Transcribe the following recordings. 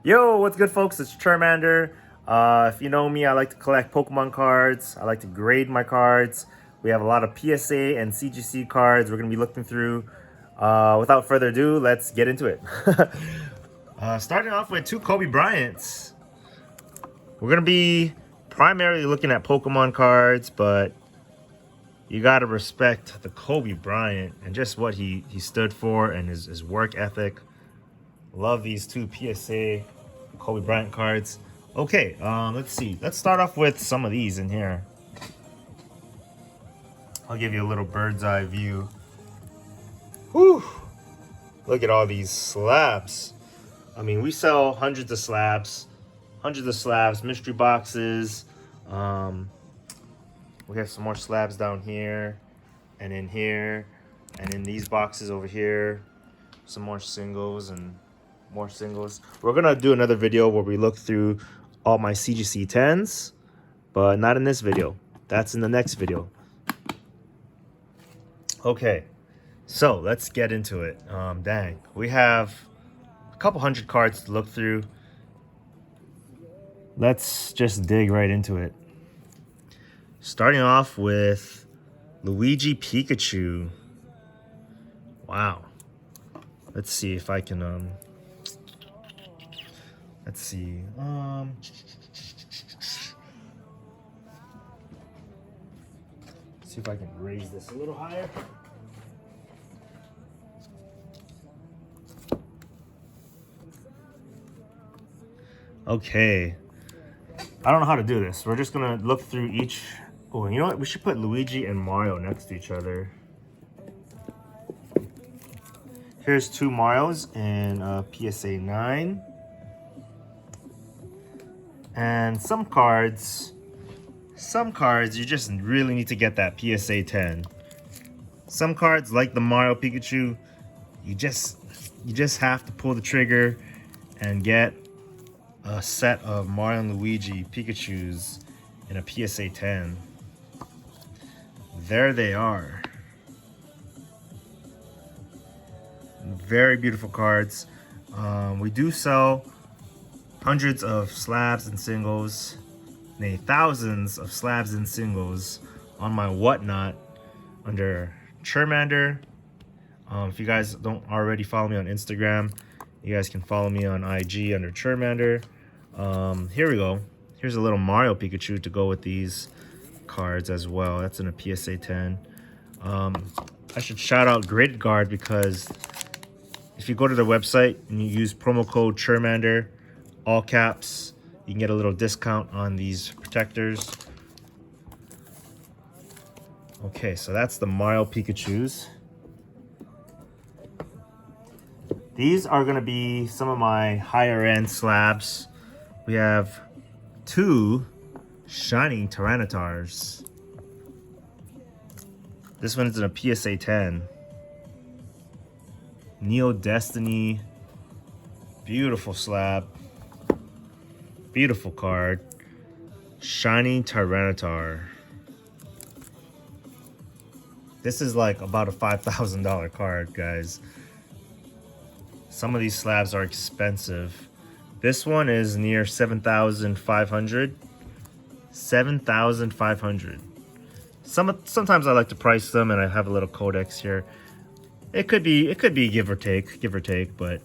Yo, what's good, folks? It's Churmander. If you know me, I like to collect Pokemon cards. I like to grade my cards. We have a lot of PSA and CGC cards we're going to be looking through. Without further ado, let's get into it. Starting off with two Kobe Bryants. We're going to be primarily looking at Pokemon cards, but you got to respect the Kobe Bryant and just what he stood for and his work ethic. Love these two PSA Kobe Bryant cards. Okay, let's see. Let's start off with some of these in here. I'll give you a little bird's eye view. Whew! Look at all these slabs. I mean, we sell hundreds of slabs, mystery boxes. We have some more slabs down here, and in here, and in these boxes over here. Some more singles and more singles. We're gonna do another video where we look through all my CGC 10s, but not in this video. That's in the next video. Okay, so let's get into it. Dang, we have a couple hundred cards to look through. Let's just dig right into it. Starting off with Luigi Pikachu. Wow. Let's see if I can let's see. See if I can raise this a little higher. Okay. I don't know how to do this. We're just gonna look through each. Oh, you know what? We should put Luigi and Mario next to each other. Here's two Marios in PSA 9. And some cards you just really need to get that PSA 10. Some cards like the Mario Pikachu, you just have to pull the trigger and get a set of Mario and Luigi Pikachus in a PSA 10. There they are. Very beautiful cards. We do sell hundreds of slabs and singles, nay, thousands of slabs and singles on my whatnot under Churmander. If you guys don't already follow me on Instagram, you guys can follow me on IG under Churmander. Here we go. Here's a little Mario Pikachu to go with these cards as well. That's in a PSA 10. I should shout out Graded Guard because if you go to the website and you use promo code Churmander, all caps, you can get a little discount on these protectors. Okay, so that's the Mario Pikachus. These are going to be some of my higher end slabs. We have two Shining Tyrantars. This one is in a PSA 10. Neo Destiny. Beautiful slab. Beautiful card. Shining Tyranitar. This is like about a $5,000 card, guys. Some of these slabs are expensive. This one is near 7,500. 7,500. Sometimes I like to price them, and I have a little codex here. It could be give or take, but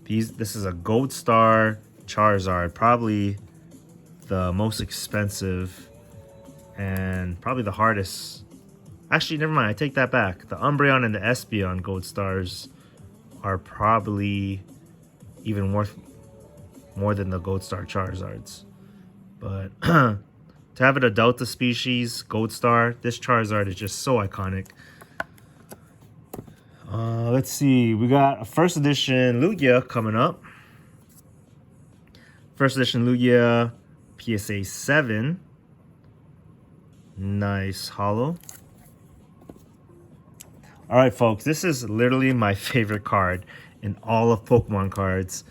this is a Gold Star Charizard, probably the most expensive and probably the hardest. Actually, never mind, I take that back. The Umbreon and the Espeon Gold Stars are probably even worth more than the Gold Star Charizards. But to have it a Delta species, Gold Star, this Charizard is just so iconic. Let's see, we got a first edition Lugia coming up. First edition Lugia, PSA 7. Nice holo. All right, folks, this is literally my favorite card in all of Pokemon cards.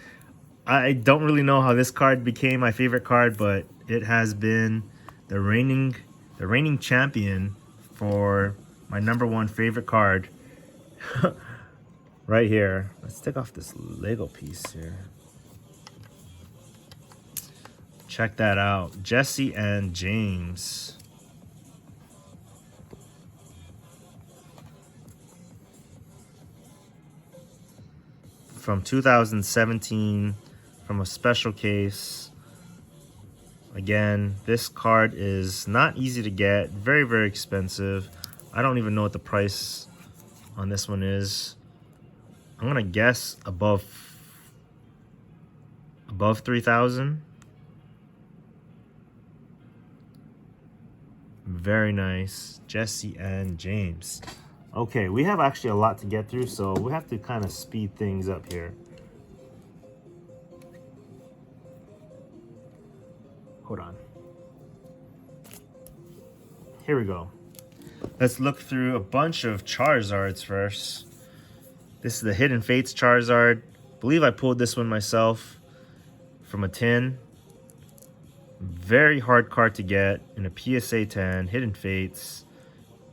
I don't really know how this card became my favorite card, but it has been the reigning champion for my #1 favorite card. Right here. Let's take off this Lego piece here. Check that out. Jesse and James. From 2017, from a special case. Again, this card is not easy to get. Very, very expensive. I don't even know what the price on this one is. I'm gonna guess above 3,000. Very nice. Jesse and James. Okay, we have actually a lot to get through, so we have to kind of speed things up here. Hold on. Here we go. Let's look through a bunch of Charizards first. This is the Hidden Fates Charizard. I believe I pulled this one myself from a tin. Very hard card to get in a PSA 10. Hidden Fates.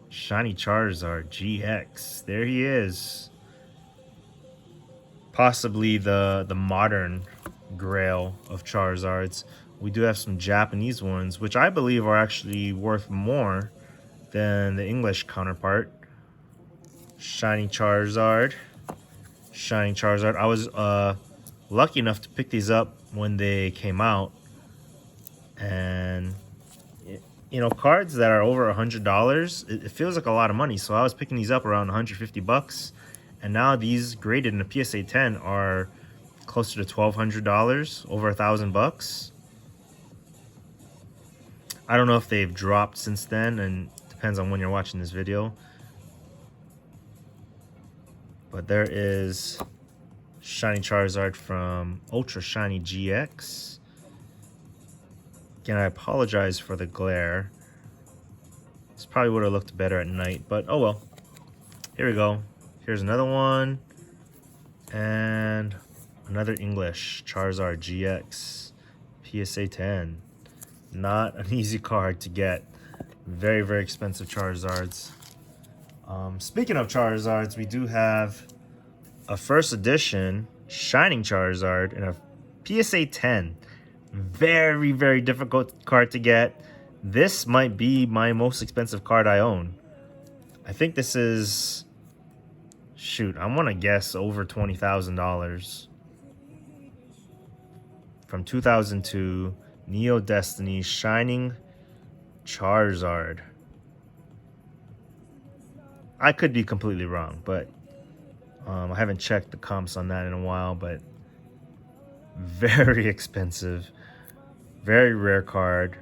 Shiny Charizard GX. There he is. Possibly the modern grail of Charizards. We do have some Japanese ones, which I believe are actually worth more than the English counterpart. Shiny Charizard. Shiny Charizard. I was lucky enough to pick these up when they came out. And you know, cards that are over $100, it feels like a lot of money. So I was picking these up around 150 bucks. And now these graded in a PSA 10 are closer to $1,200, over $1,000 bucks. I don't know if they've dropped since then, and depends on when you're watching this video. But there is Shiny Charizard from Ultra Shiny GX. Again, I apologize for the glare. This probably would have looked better at night, but oh well. Here we go. Here's another one. And another English Charizard GX. PSA 10. Not an easy card to get. Very, very expensive Charizards. Speaking of Charizards, we do have a first edition Shining Charizard in a PSA 10. Very, very difficult card to get. This might be my most expensive card I own. I think this is, shoot, I want to guess over $20,000. From 2002, Neo Destiny Shining Charizard. I could be completely wrong, but I haven't checked the comps on that in a while, but very expensive. Very rare card.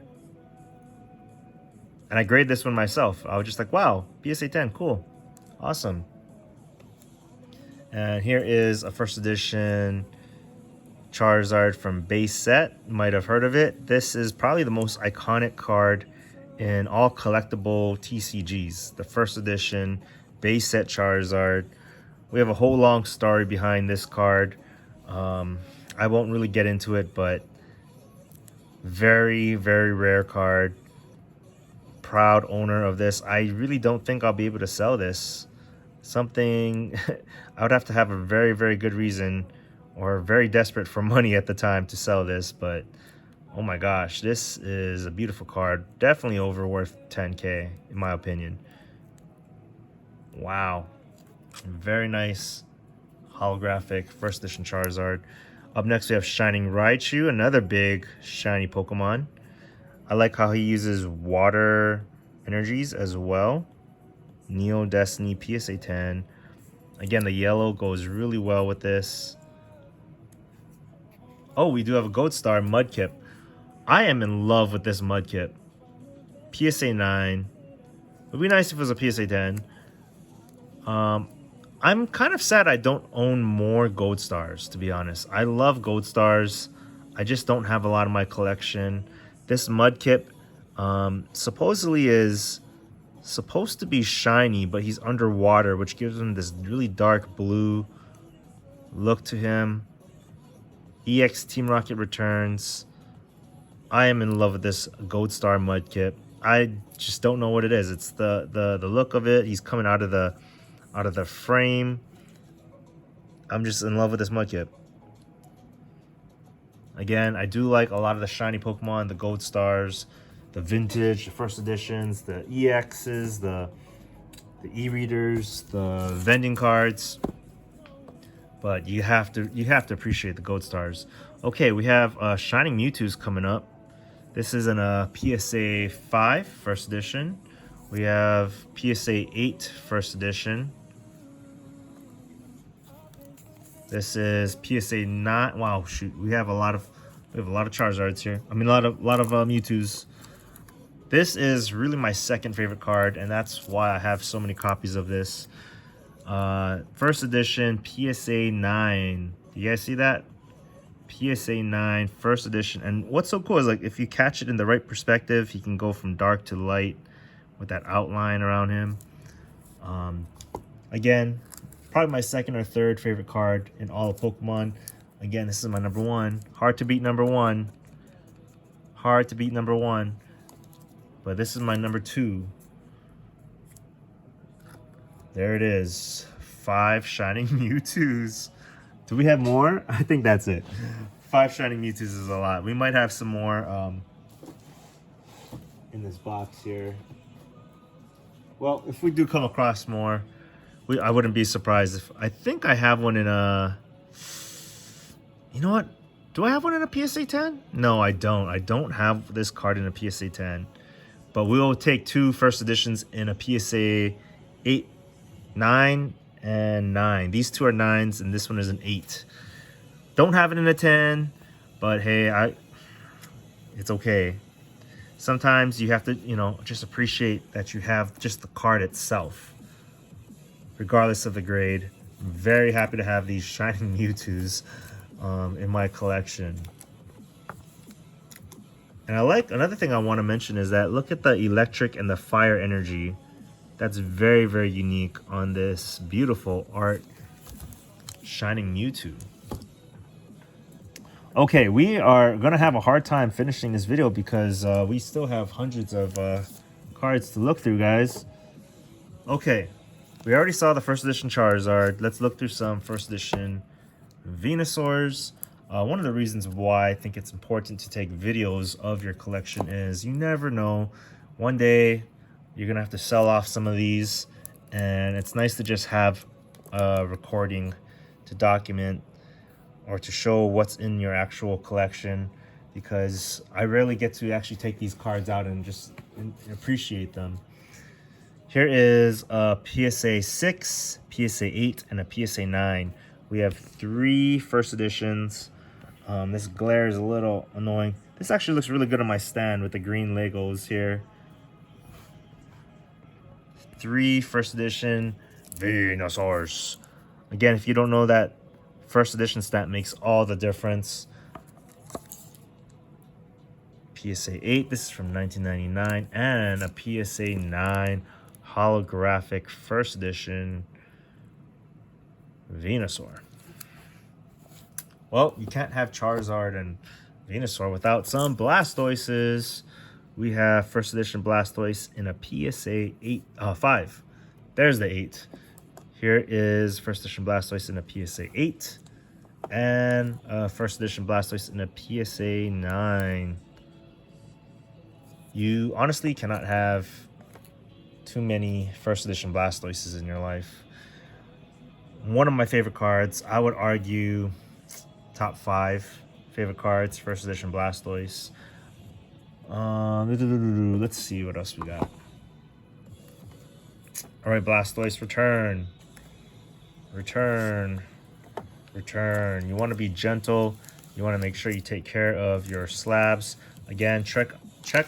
And I graded this one myself. I was just like, wow, PSA 10, cool. Awesome. And here is a first edition Charizard from base set. You might have heard of it. This is probably the most iconic card in all collectible TCGs. The first edition base set Charizard. We have a whole long story behind this card. I won't really get into it, but very, very rare card. Proud owner of this. I really don't think I'll be able to sell this. Something I would have to have a very, very good reason, or very desperate for money at the time to sell this, but oh my gosh, this is a beautiful card. Definitely over worth 10K in my opinion. Wow. Very nice holographic first edition Charizard. Up next we have Shining Raichu, another big shiny Pokemon. I like how he uses water energies as well. Neo Destiny PSA 10. Again, the yellow goes really well with this. Oh, we do have a Gold Star Mudkip. I am in love with this Mudkip. PSA 9. It would be nice if it was a PSA 10. I'm kind of sad I don't own more Gold Stars, to be honest. I love Gold Stars. I just don't have a lot of my collection. This Mudkip supposedly is supposed to be shiny, but he's underwater, which gives him this really dark blue look to him. EX Team Rocket returns. I am in love with this Gold Star Mudkip. I just don't know what it is. It's the look of it. He's coming out of the frame. I'm just in love with this Mudkip. Again, I do like a lot of the shiny Pokemon, the Gold Stars, the Vintage, the First Editions, the EXs, the e-readers, the vending cards. But you have to appreciate the Gold Stars. Okay, we have Shining Mewtwo's coming up. This is in a PSA 5 First Edition. We have PSA 8 First Edition. This is PSA 9. Wow, shoot, we have a lot of Charizards here. I mean, a lot of Mewtwo's. This is really my second favorite card, and that's why I have so many copies of this. First edition PSA 9. Do you guys see that? PSA 9 first edition. And what's so cool is, like, if you catch it in the right perspective, he can go from dark to light with that outline around him. Again, probably my second or third favorite card in all of Pokemon. Again, this is my number one. Hard to beat number one. Hard to beat number one. But this is my number two. There it is. 5 Shining Mewtwo's. Do we have more? I think that's it. 5 Shining Mewtwo's is a lot. We might have some more in this box here. Well, if we do come across more, I wouldn't be surprised if... I think I have one in a... You know what? Do I have one in a PSA 10? No, I don't. I don't have this card in a PSA 10. But we'll take 2 first editions in a PSA 8, 9, and 9. These 2 are 9s, and this one is an 8. Don't have it in a 10, but hey, it's okay. Sometimes you have to, just appreciate that you have just the card itself, regardless of the grade. I'm very happy to have these Shining Mewtwo's in my collection. And another thing I want to mention is that look at the electric and the fire energy. That's very, very unique on this beautiful art Shining Mewtwo. Okay, we are going to have a hard time finishing this video because we still have hundreds of cards to look through, guys. Okay, we already saw the first edition Charizard. Let's look through some first edition Venusaurs. One of the reasons why I think it's important to take videos of your collection is you never know. One day you're going to have to sell off some of these, and it's nice to just have a recording to document or to show what's in your actual collection, because I rarely get to actually take these cards out and just appreciate them. Here is a PSA 6, PSA 8, and a PSA 9. We have 3 first editions. This glare is a little annoying. This actually looks really good on my stand with the green Legos here. 3 first edition Venusaurs. Again, if you don't know, that first edition stamp makes all the difference. PSA 8, this is from 1999, and a PSA 9 holographic first edition Venusaur. Well, you can't have Charizard and Venusaur without some Blastoises. We have first edition Blastoise in a PSA 5. There's the 8. Here is first edition Blastoise in a PSA 8. And first edition Blastoise in a PSA 9. You honestly cannot have too many first edition Blastoises in your life. One of my favorite cards, I would argue top 5 favorite cards, first edition Blastoise. Let's see what else we got. All right, Blastoise, return. Return. Return. You want to be gentle. You want to make sure you take care of your slabs. Again, check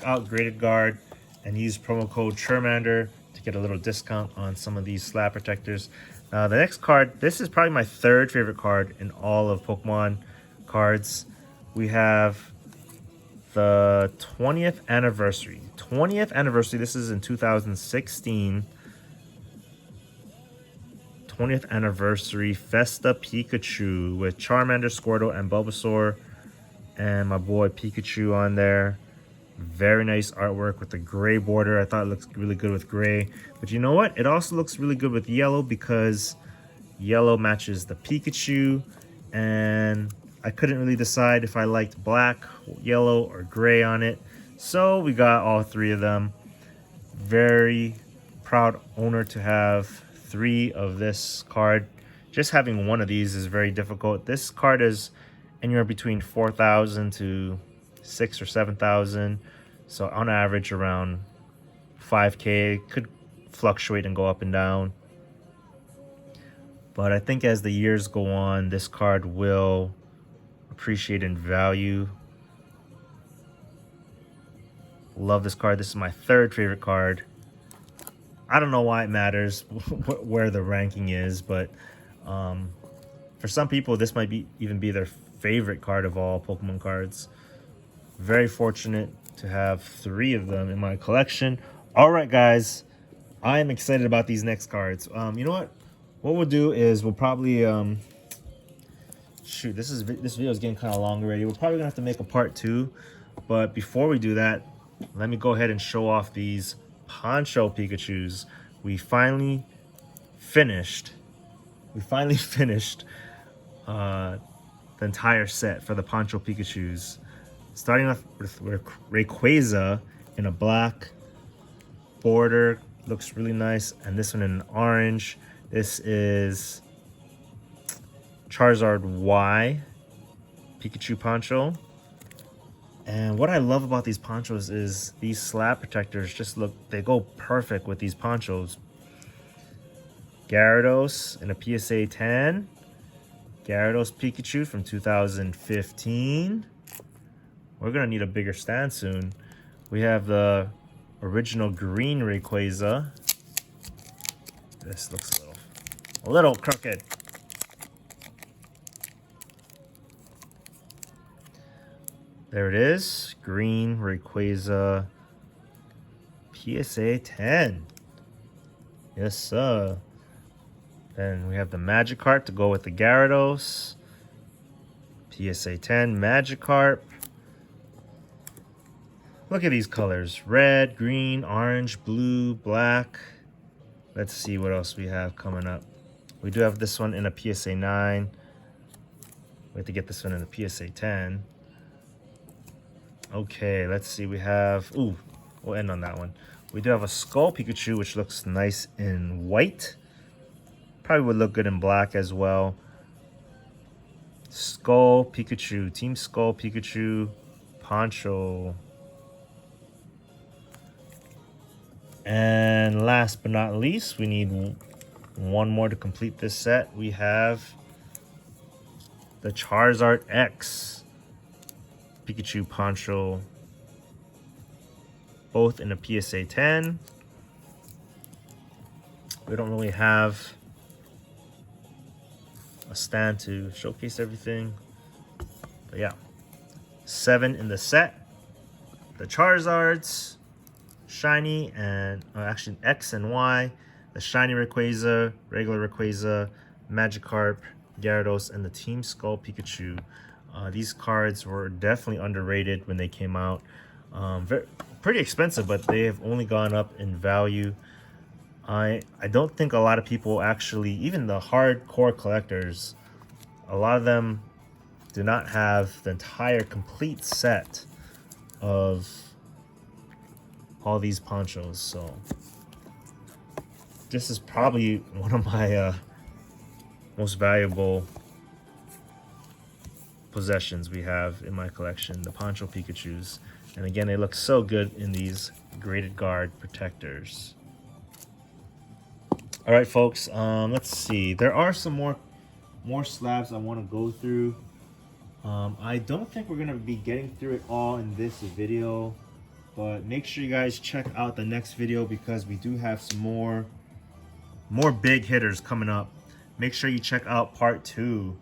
out Graded Guard and use promo code Churmander to get a little discount on some of these slab protectors. Now, the next card, this is probably my 3rd favorite card in all of Pokemon cards. We have the 20th anniversary. 20th anniversary, this is in 2016. 20th anniversary Festa Pikachu with Charmander, Squirtle, and Bulbasaur. And my boy Pikachu on there. Very nice artwork with the gray border. I thought it looked really good with gray. But you know what? It also looks really good with yellow because yellow matches the Pikachu. And I couldn't really decide if I liked black, yellow, or gray on it. So we got all three of them. Very proud owner to have 3 of this card. Just having one of these is very difficult. This card is anywhere between 4,000 to 6 or 7,000. So on average around 5K. Could fluctuate and go up and down. But I think as the years go on, this card will appreciate in value. Love this card. This is my 3rd favorite card. I don't know why it matters where the ranking is, but for some people, this might even be their favorite card of all Pokemon cards. Very fortunate to have 3 of them in my collection. All right, guys, I am excited about these next cards. You know what? What we'll do is we'll probably shoot. This video is getting kind of long already. We're probably gonna have to make a part 2, but before we do that, let me go ahead and show off these Poncho Pikachus. We finally finished the entire set for the Poncho Pikachus. Starting off with Rayquaza in a black border, looks really nice, and this one in an orange. This is Charizard Y Pikachu Poncho. And what I love about these ponchos is these slab protectors just they go perfect with these ponchos. Gyarados in a PSA 10. Gyarados Pikachu from 2015. We're going to need a bigger stand soon. We have the original green Rayquaza. This looks a little crooked. There it is. Green Rayquaza PSA 10. Yes, sir. Then we have the Magikarp to go with the Gyarados. PSA 10 Magikarp. Look at these colors. Red, green, orange, blue, black. Let's see what else we have coming up. We do have this one in a PSA 9. We have to get this one in a PSA 10. Okay, let's see. We have... Ooh, we'll end on that one. We do have a Skull Pikachu, which looks nice in white. Probably would look good in black as well. Skull Pikachu. Team Skull Pikachu. Poncho. And last but not least, we need one more to complete this set. We have the Charizard X Pikachu Poncho, both in a PSA 10. We don't really have a stand to showcase everything, but yeah, 7 in the set. The Charizards, shiny, and actually X and Y, the shiny Rayquaza, regular Rayquaza, Magikarp, Gyarados, and the Team Skull Pikachu. These cards were definitely underrated when they came out. Pretty expensive, but they have only gone up in value. I don't think a lot of people actually, even the hardcore collectors, a lot of them do not have the entire complete set of all these ponchos. So this is probably one of my most valuable possessions we have in my collection, the Poncho Pikachus. And again, they look so good in these graded guard protectors. All right, folks, let's see. There are some more slabs I want to go through. I don't think we're going to be getting through it all in this video, but make sure you guys check out the next video because we do have some more big hitters coming up. Make sure you check out part 2